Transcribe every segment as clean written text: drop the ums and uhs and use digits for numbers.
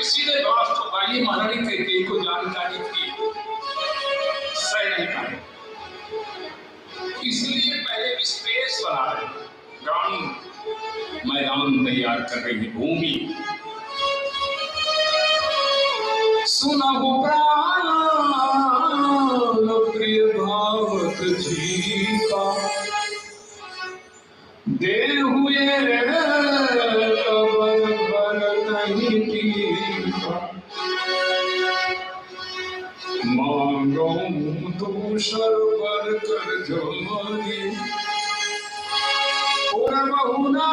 सीधे बात होगा, ये महारानी कैकेयी को जानकारी थी, सह नहीं पाए, इसलिए पहले स्पेस बना रहे, ग्राउंड मैदान तैयार कर रही, भूमि। सुना वो प्राण प्रिय भावक जी का, दे हुए कबर भर नहीं टीका, मांगो दूसर पर कर जोगी, और बहुना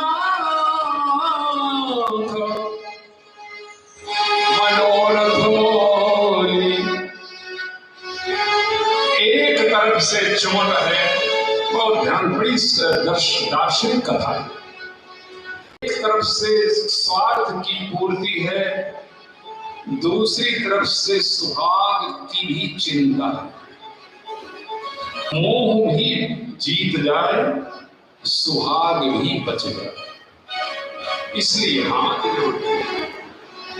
मनोरथ मोली। एक तरफ से चुमन है, बहुत ध्यान, बड़ी दार्शनिक कथा है। एक तरफ से स्वार्थ की पूर्ति है, दूसरी तरफ से सुहाग की भी चिंता है। मोह भी जीत जाए, सुहाग भी बच जाए, इसलिए हाथ जोड़ते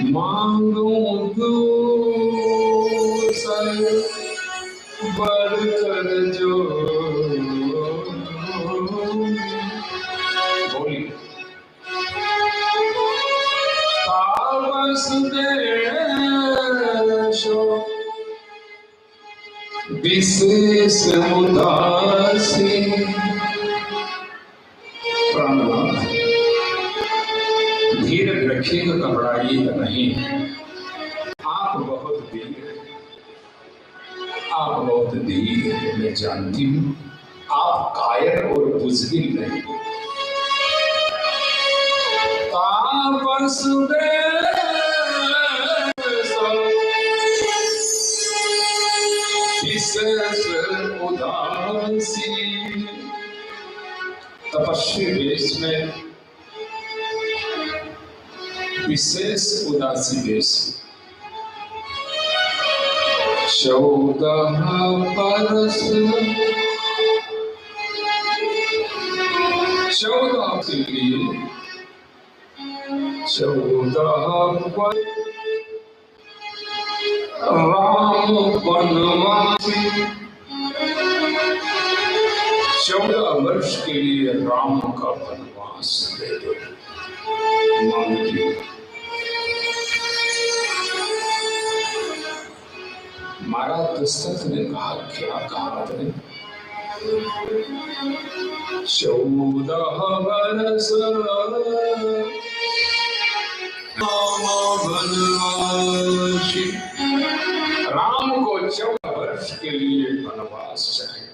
मांगो दूसर बर कर जो बोली तापस देशो विशेष उदासी। प्राणनाथ धीरज रखिएगा, घबराइएगा नहीं। आप बहुत धीर, आप बहुत धीर, मैं जानती हूँ। आप कायर और बुज़दिल नहीं। तापस देशो विशेष उदासी। तपस्वी देश में विशेष उदासी देश। 14 बरस 14 के लिए 14 बरस राम वनवासी। 14 वर्ष के लिए राम का वनवास दे दो, मांगिए। महाराज दशरथ ने कहा, क्या कहा आपने? 14 बरस वनवासी। राम को 14 वर्ष के लिए वनवास चाहिए।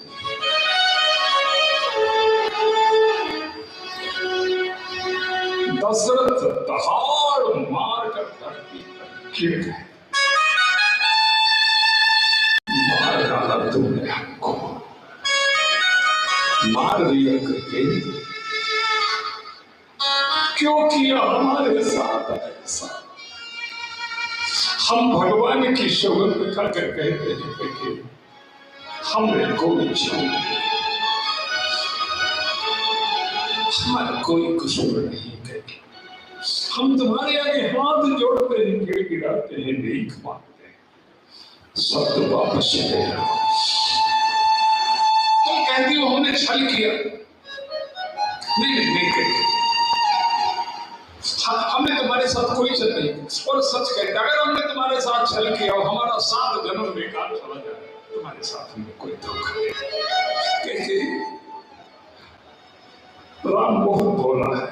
दशरथ दहाड़ मार कर धरती पर गिर गए। मार डाला तुमने हमको, मार दिया करके क्यों किया हमारे साथ ऐसा? हम भगवान की सौगंध खाकर कहते हैं कि हमने कोई छूट, हमारा कोई कसूर नहीं। हम तुम्हारे आगे हाथ जोड़ते हैं, गिड़गिड़ाते हैं, भीख मांगते हैं, सब वापस चले जाओ। तुम कहती हो हमने छल किया, नहीं कहते। हमने तुम्हारे साथ कोई छल नहीं, और सच कहते अगर हमने तुम्हारे साथ छल किया और हमारा 7 जन्म बेकार चला जाए, तुम्हारे साथ हमने कोई धोखा नहीं। कहते राम बहुत बोला है,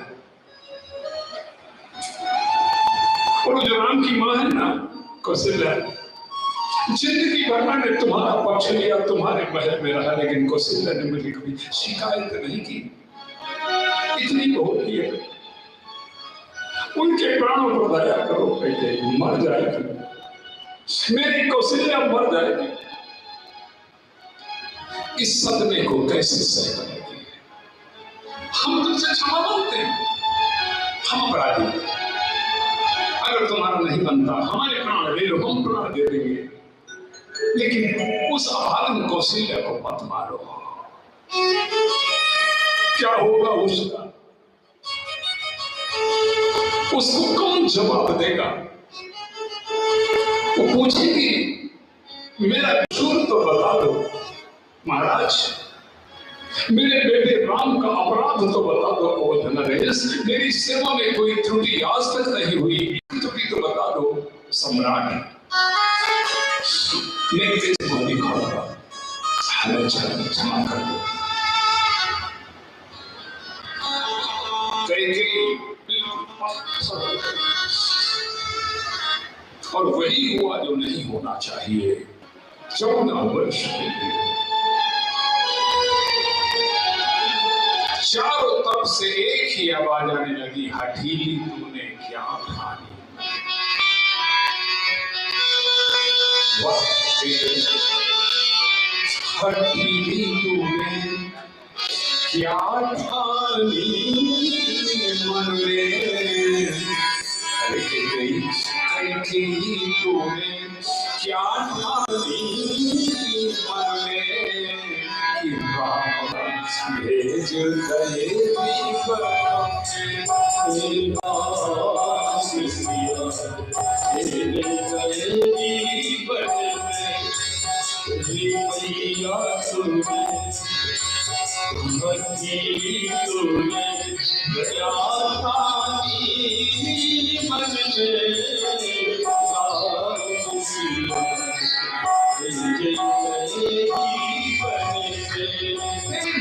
और जो राम की मां है ना कौशल्या, जिंदगी भर मैंने तुम्हारा पक्ष लिया, तुम्हारे महल में रहा, लेकिन कौशल्या ने मुझे कभी शिकायत नहीं की। इतनी बहुत ही है, उनके प्राणों पर दया करो, कहते मर जाएगी मेरी कौशल्या, मर जाएगी। इस सदमे को कैसे सह पाएगी? हम तुमसे क्षमा मांगते हैं, हम अपराधी। अगर तुम्हारा नहीं बनता, हमारे प्राण ले लो, हम प्राण दे देंगे, लेकिन उस अभागन कौशल्या को मत मारो। क्या होगा उसका? उसको कौन जवाब देगा? वो पूछेगी मेरा कसूर तो बता दो महाराज, मेरे बेटे राम का अपराध तो बता दो अवध नरेश, मेरी सेवा में कोई त्रुटि आज तक नहीं हुई, त्रुटि तो बता दो सम्राट। मैं किसी को नहीं खाऊंगा, क्षमा कर दो। और वही हुआ जो नहीं होना चाहिए। 14 वर्ष चारों तरफ से एक ही आवाज आने लगी, हठीली तूने क्या ठानी। हठीली तूने क्या ठानी मन में, हठीली तूने क्या ठानी मन में, कि राम भेज गए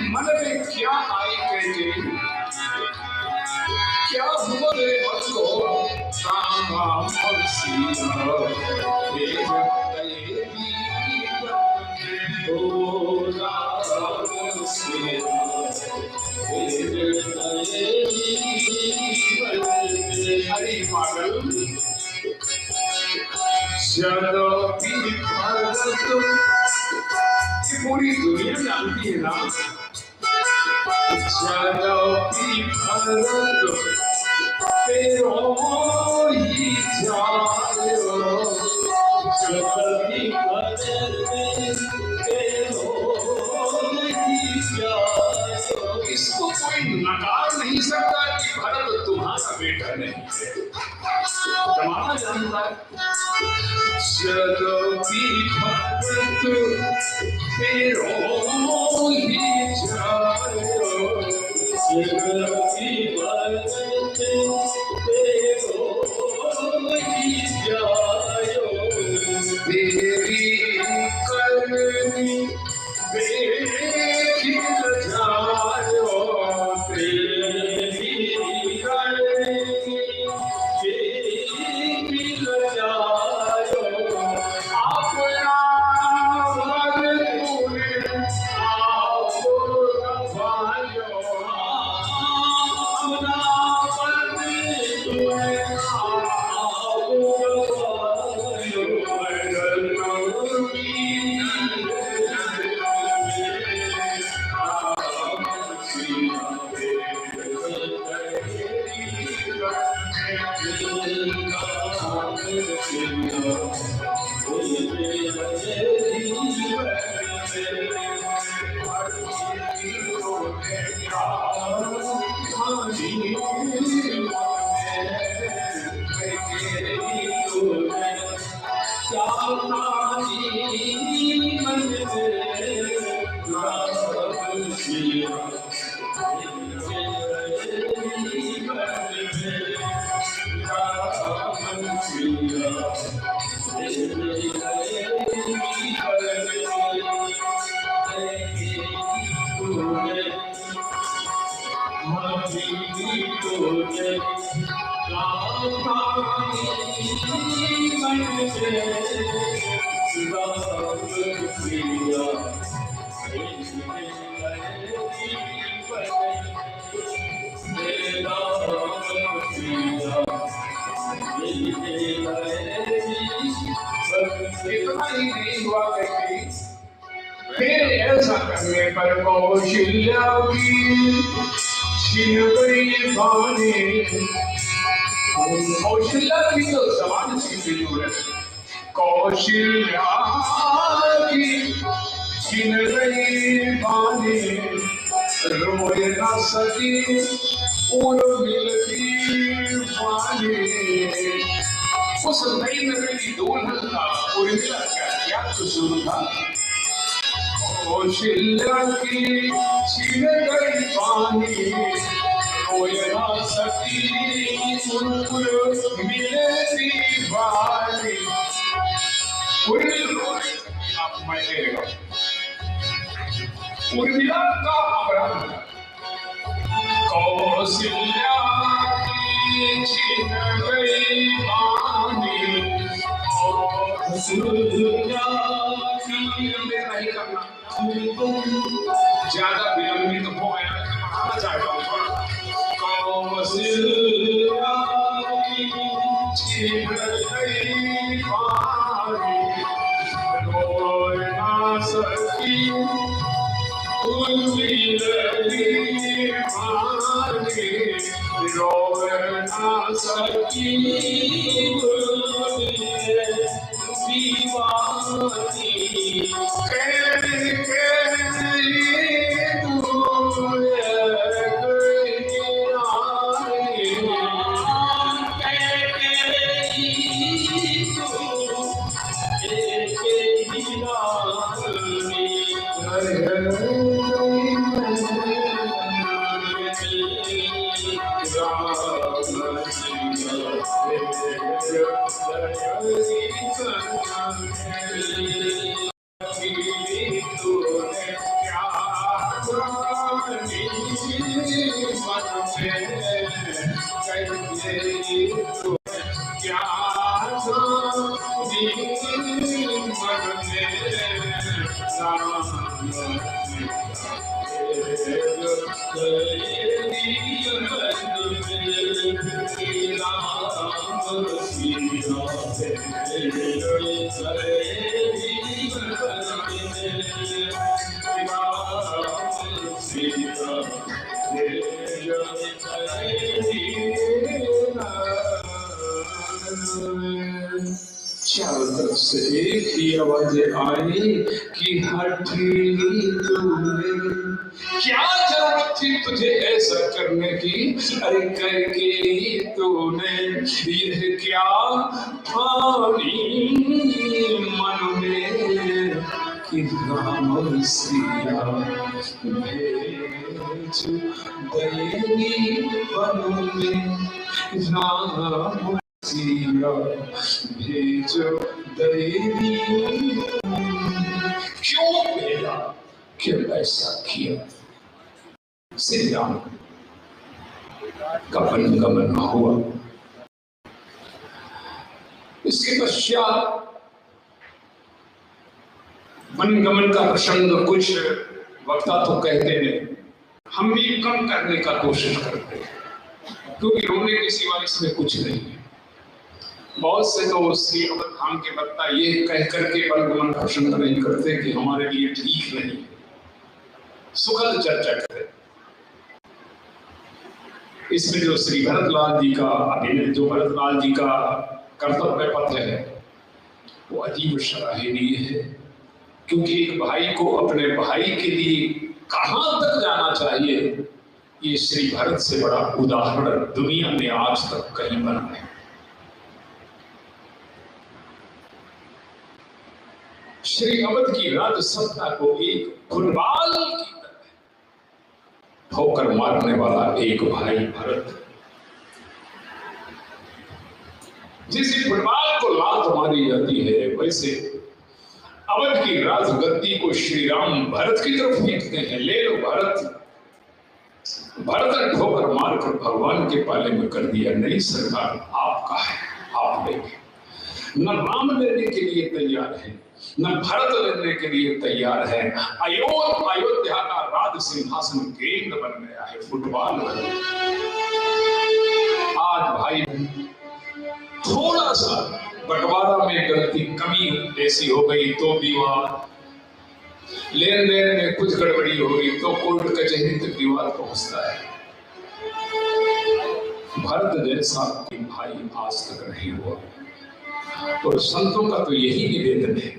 मन में क्या आई कहते, क्या हुआ रे बच्चो, राम और सीता भेज गए ओ राम सीता भेज गए। हरि पागल चलो पूरी दुनिया जानती है ना, चलो तेरो ही जाओ, इसको कोई नकार नहीं सकता कि भरत तुम्हारा बेटा नहीं है, जमाना जानता है। चलो भरत तेरो ही जाओ, तेरी करनी देखी जाओ, तेरी करनी देखी जाओ, अपना मन तूने आप भाइयों, अपना मन तूने फिर ऐसा करने पर कौशल्या की छिन गई बानी। कौशल्या की तो जबान छीन गई, कौशल्या की छिन गई बानी, रोए न सकी उड़ मिलती पानी। उस नई नगरी दुल्हन का उर्मिला का क्या कसूर था? कौशल्या की छीन गई पानी, रोए ना सकी मिलती बारी। उर्मिला का अपराध, कौशल्या की छीन गई पानी, नहीं करना, ज्यादा विलंबित हो गया, बढ़ाना चाहता हूँ थोड़ा। कौशल्या की छीन गई पानी, रोए ना सकी उर्मिला पानी, रोए ना सकी दीवानी। चारों तरफ से एक ही आवाजें आई कि हठीली तूने, क्या जरूरत थी तुझे ऐसा करने की, अरे करके तूने यह क्या ठानी मन में कि राम सिया भेज देंगी वन में, राम सिया भेजो देवी। क्यों भेजा, क्यों ऐसा किया? श्री राम का वनगमन हुआ। इसके पश्चात वनगमन का प्रसंग कुछ वक्ता तो कहते हैं, हम भी कम करने का कोशिश करते हैं, क्योंकि रोने के सिवा इसमें कुछ नहीं है। बहुत से तो श्री अवध धाम के वक्ता ये कह करके वनगमन का प्रसंग नहीं करते कि हमारे लिए ठीक नहीं है, सुखद चर्चा करें। इसमें जो श्री भरतलाल जी का अभिनय, जो भरतलाल जी का कर्तव्य पथ है, वो अजीब सराहनीय है, क्योंकि एक भाई को अपने भाई के लिए कहां तक जाना चाहिए, ये श्री भरत से बड़ा उदाहरण दुनिया ने आज तक कहीं बना है। श्री अवध की राज सत्ता को एक फुटबॉल की तरह ठोकर मारने वाला एक भाई भरत, जिस फुटबॉल को लात मारी जाती है, वैसे अवध की राजगद्दी को श्री राम भरत की तरफ फेंकते हैं। ले लो भरत। भरत ने ठोकर मारकर भगवान के पाले में कर दिया, नहीं सरकार आपका है, आप लेंगे। न राम लेने के लिए तैयार है, न भरत लेने के लिए तैयार है। अयोध्या का राज सिंहासन गेंद बन गया है, फुटबॉल बन गया। आज भाई थोड़ा सा बंटवारा में गलती कमी ऐसी हो गई तो विवाद, लेन देन में कुछ गड़बड़ी हो गई तो कोर्ट कचहरी तक विवाद पहुंचता है। भरत जैसा भाई आज तक नहीं हुआ, और संतों का तो यही निवेदन है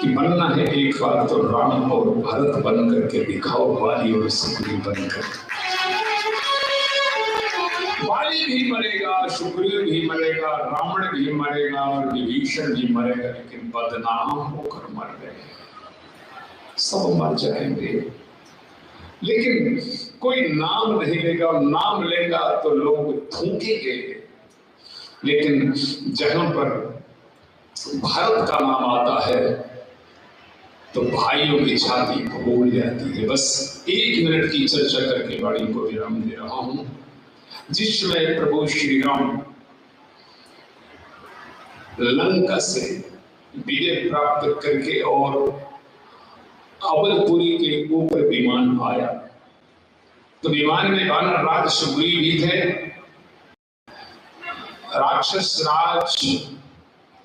कि बनना है एक बार तो राम और भरत बन करके दिखाओ, वाली और सुग्रीव बनकर। वाली भी मरेगा, सुग्रीव भी मरेगा, रावण भी मरेगा और विभीषण भी मरेगा, लेकिन बदनाम होकर मर गए। सब मर जाएंगे, लेकिन कोई नाम नहीं लेगा। नाम लेगा तो लोग थूकेंगे, लेकिन जहां पर भारत का नाम आता है तो भाइयों की छाती फूल जाती है। बस 1 मिनट की चर्चा करके वाणी को विराम दे रहा हूं। जिसमें प्रभु श्री राम लंका से विजय प्राप्त करके और अवधपुरी के ऊपर विमान आया, तो विमान में वानर राज सुग्रीव भी थे, राक्षस राज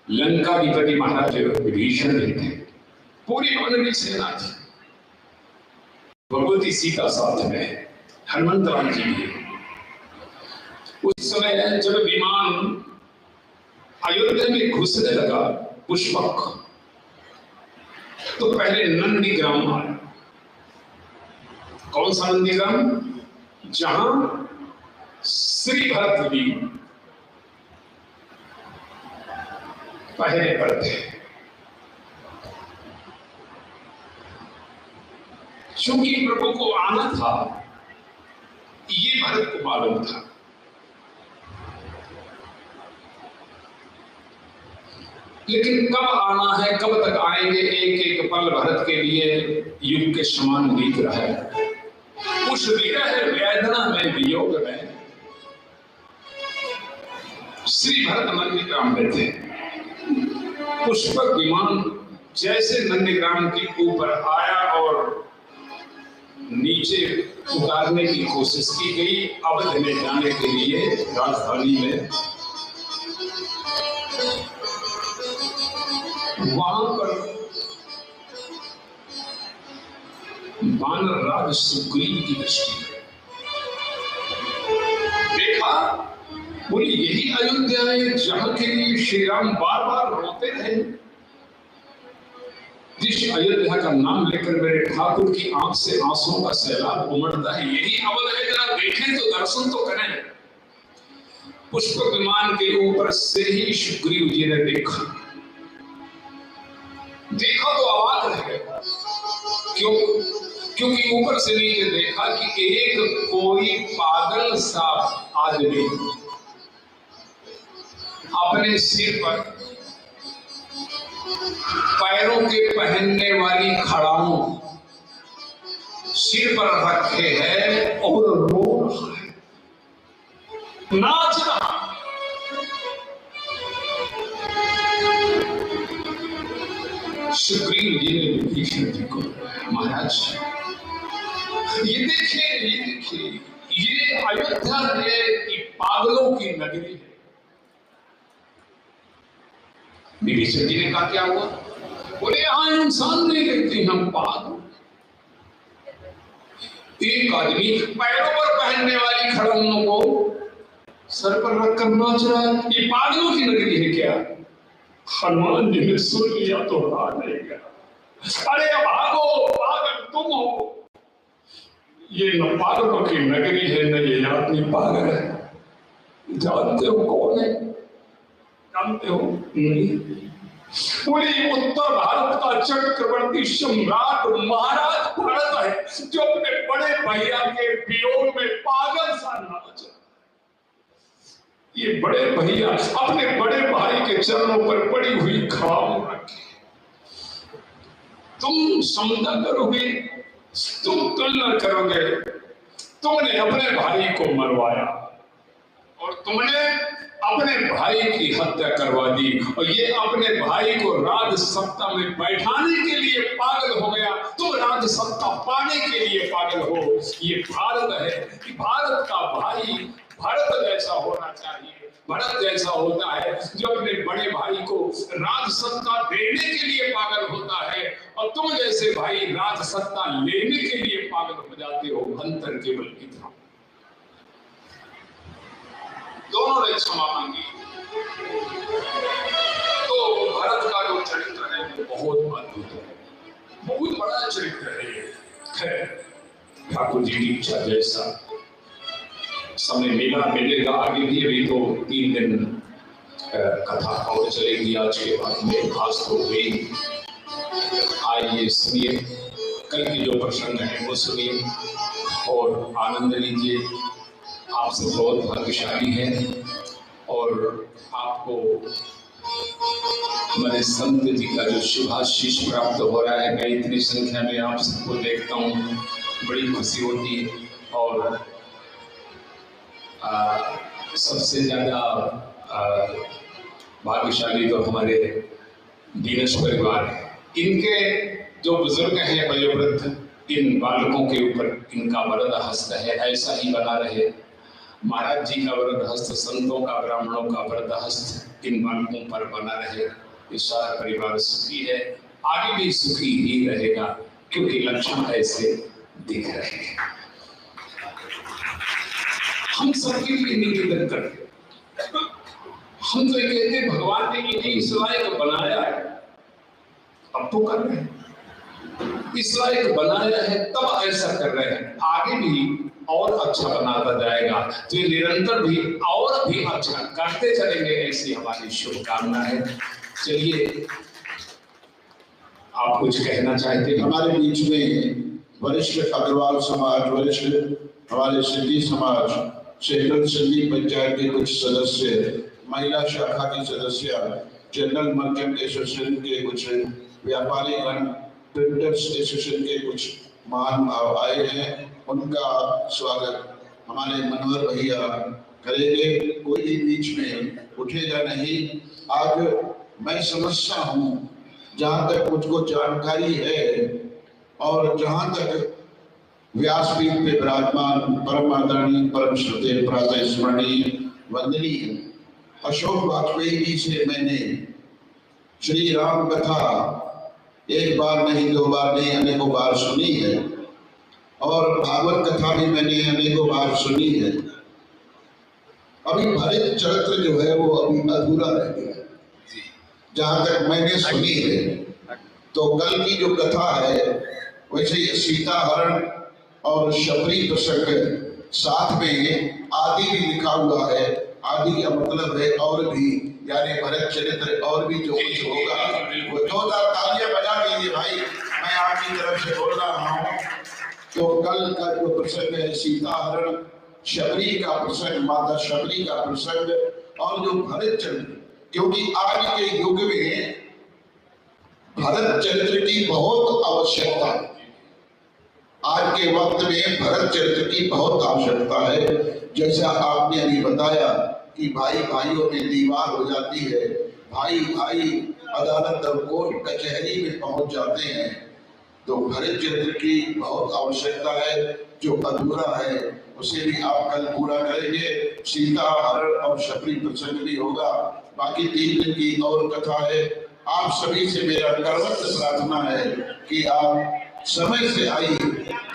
लंकाधिपति महाराज विभीषण भी थे, पूरी वानरी सेना थी। भगवती सीता साथ में, हनुमंत राम जी भी। उस समय जब विमान अयोध्या में घुसने लगा पुष्पक, तो पहले नंदीग्राम आया। कौन सा नंदीग्राम? जहां श्री भरत भी पहले पर थे। चूंकि प्रभु को आना था, ये भरत को मालूम था। लेकिन कब आना है, कब तक आएंगे, एक एक पल भरत के लिए युग के समान बीत रहा है। उस विरह वेदना में, वियोग में श्री भरत नंदीग्राम में थे। पुष्पक विमान जैसे नंदीग्राम के ऊपर आया और नीचे उतारने की कोशिश की गई अवध में जाने के लिए, राजधानी में, वहां पर वानर राज सुग्रीव की दृष्टि देखा, बोली यही अयोध्या है जहां के लिए श्री राम बार बार रोते रहे। जिस अयोध्या का नाम लेकर मेरे ठाकुर की आंख से आंसुओं का सैलाब उमड़ता है, यही अवध है। जरा देखें तो, दर्शन तो करें। पुष्पक विमान के ऊपर से ही सुग्रीव जी ने देखा तो अवाक रह गए। क्यों? क्योंकि ऊपर से नीचे देखा कि एक कोई पागल सा आदमी अपने सिर पर पैरों के पहनने वाली खड़ाओं सिर पर रखे है और रो रहा है, नाच रहा। सुग्रीव जी ने विभीषण जी को, महाराज ये देखिए, ये अयोध्या है कि पागलों की नगरी है। विभीषण जी ने कहा क्या हुआ? बोले यहां इंसान नहीं रहते, हम पागल। एक आदमी पैरों पर पहनने वाली खड़ाओं को सर पर रखकर नाच रहा है, ये पागलों की नगरी है क्या? हनुमान जी ने सुन लिया तो रहा नहीं गया। अरे भागो, पागल तुम हो। ये न पागलों की नगरी है, न ये आदमी पागल है। जानते हो कौन है? जानते हो? नहीं। पूरी उत्तर भारत का चक्रवर्ती सम्राट महाराज भरत है, जो अपने बड़े भैया के वियोग में पागल सा नाच रहा। ये बड़े भैया अपने बड़े भाई के चरणों पर पड़ी हुई खाओ रखे। तुम समझा करोगे, तुम तुलना करोगे। तुमने अपने भाई को मरवाया और तुमने अपने भाई की हत्या करवा दी, और ये अपने भाई को राज सत्ता में बैठाने के लिए पागल हो गया। तुम राज सत्ता पाने के लिए पागल हो। ये भारत है कि भारत का भाई भरत जैसा होना चाहिए। भरत जैसा होता है जो अपने बड़े भाई को राज सत्ता देने के लिए पागल होता है, और तुम जैसे भाई राज सत्ता लेने के लिए पागल हो जाते हो। अंतर केवल इतना। दोनों ने क्षमा मांगी। तो भरत का जो चरित्र है वो बहुत अद्भुत है, बहुत बड़ा चरित्र है। ठाकुर जी की इच्छा जैसा समय मिला मिलेगा आगे भी। अभी तो 3 दिन कथा और चलेगी आज के बाद में खास तो हुई। आइए सुनिए, कल की जो प्रसंग है वो सुनिए और आनंद लीजिए। आप सब बहुत भाग्यशाली हैं और आपको हमारे संत जी का जो शुभाशीष प्राप्त हो रहा है। मैं इतनी संख्या में आप सबको देखता हूँ, बड़ी खुशी होती है। और सबसे ज़्यादा भाग्यशाली तो हमारे दीनश परिवार है। इनके जो बुजुर्ग हैं वयोवृद्ध, इन बालकों के ऊपर इनका वरद हस्त है, ऐसा ही बना रहे। महाराज जी का वरद हस्त, संतों का, ब्राह्मणों का वरद हस्त इन बालकों पर बना रहे। ये सारा परिवार सुखी है, आगे भी सुखी ही रहेगा, क्योंकि लक्षण ऐसे दिख रहे हैं। हम सबके लिए निवेदन करते, हम तो कहते भगवान ने इन्हें इस लायक बनाया है, अब तो कर रहे हैं, इस लायक बनाया है तब ऐसा कर रहे हैं, आगे भी और अच्छा बनाता जाएगा, तो ये निरंतर भी और भी अच्छा करते चलेंगे, ऐसी हमारी शुभकामना है। चलिए, आप कुछ कहना चाहते हैं? हमारे बीच में वरिष्ठ अग्रवाल समाज, वरिष्ठ हमारे सिंधी समाज, सेंट्रल सिंधी पंचायत के कुछ सदस्य, महिला शाखा के सदस्य, जनरल मर्चेंट एसोसिएशन के कुछ व्यापारी गण, प्रिंटर्स एसोसिएशन के कुछ महान भाव आए हैं, उनका स्वागत हमारे मनोहर भैया करेंगे। कोई भी बीच में उठेगा नहीं। आज मैं समझता हूँ, जहाँ तक मुझको जानकारी है और जहाँ तक व्यासपीठ पे विराजमान परम आदरणीय, परम श्रद्धेय, प्रातः स्मरणीय, वंदनीय अशोक वाजपेयी जी से मैंने श्री राम कथा एक बार नहीं, दो बार नहीं, अनेकों बार सुनी है और भागवत कथा भी मैंने अनेकों बार सुनी है। अभी भरत चरित्र जो है वो अभी अधूरा रह गया, जहाँ तक मैंने सुनी है। तो कल की जो कथा है, वैसे ये सीता हरण और शबरी प्रसंग साथ में आदि भी लिखा हुआ है। आदि का मतलब है और भी, यानी भरत चरित्र और भी जो कुछ होगा वो। जोरदार तालियां बजा दीजिए भाई, मैं आपकी तरफ से बोल रहा हूँ। तो कल का जो प्रसंग है सीता हरण, शबरी का प्रसंग, माता शबरी का प्रसंग और जो भरत चरित्र, क्योंकि आज के युग में भरत चरित्र की बहुत आवश्यकता है। आज के वक्त में भरत चरित्र की बहुत आवश्यकता है। जैसा आपने अभी बताया कि भाई भाइयों में दीवार हो जाती है, भाई भाई अदालत और कोर्ट कचहरी में पहुंच जाते हैं, तो भरत चरित्र की बहुत आवश्यकता है। जो अधूरा है उसे भी आप कल पूरा करेंगे। सीता हरण और शबरी प्रसंग भी होगा। बाकी 3 दिन की और कथा है। आप सभी से मेरा करवत प्रार्थना है कि आप समय से आइए।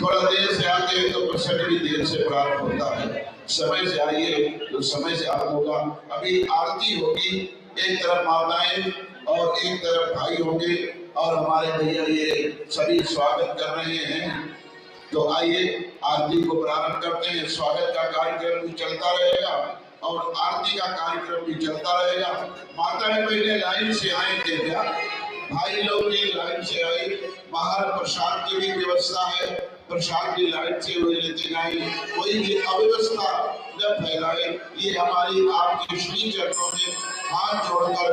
थोड़ा देर से आते हैं तो प्रसंग भी देर से प्राप्त होता है। समय से आइए तो समय से आप होगा। अभी आरती होगी, एक तरफ माताएं और एक तरफ भाई होंगे और हमारे भैया ये सभी स्वागत कर रहे हैं। तो आइए आरती को प्रारंभ करते हैं। स्वागत का कार्यक्रम भी चलता रहेगा और आरती का कार्यक्रम भी चलता रहेगा। माताएं पहले लाइन से आए थे क्या? भाई लोग भी लाइन से आए। बाहर प्रसाद की भी व्यवस्था है, प्रसाद की लाइन से हुए लेते जाए। कोई भी अव्यवस्था न फैलाए। ये हमारी आपके श्री चरणों में हाथ जोड़कर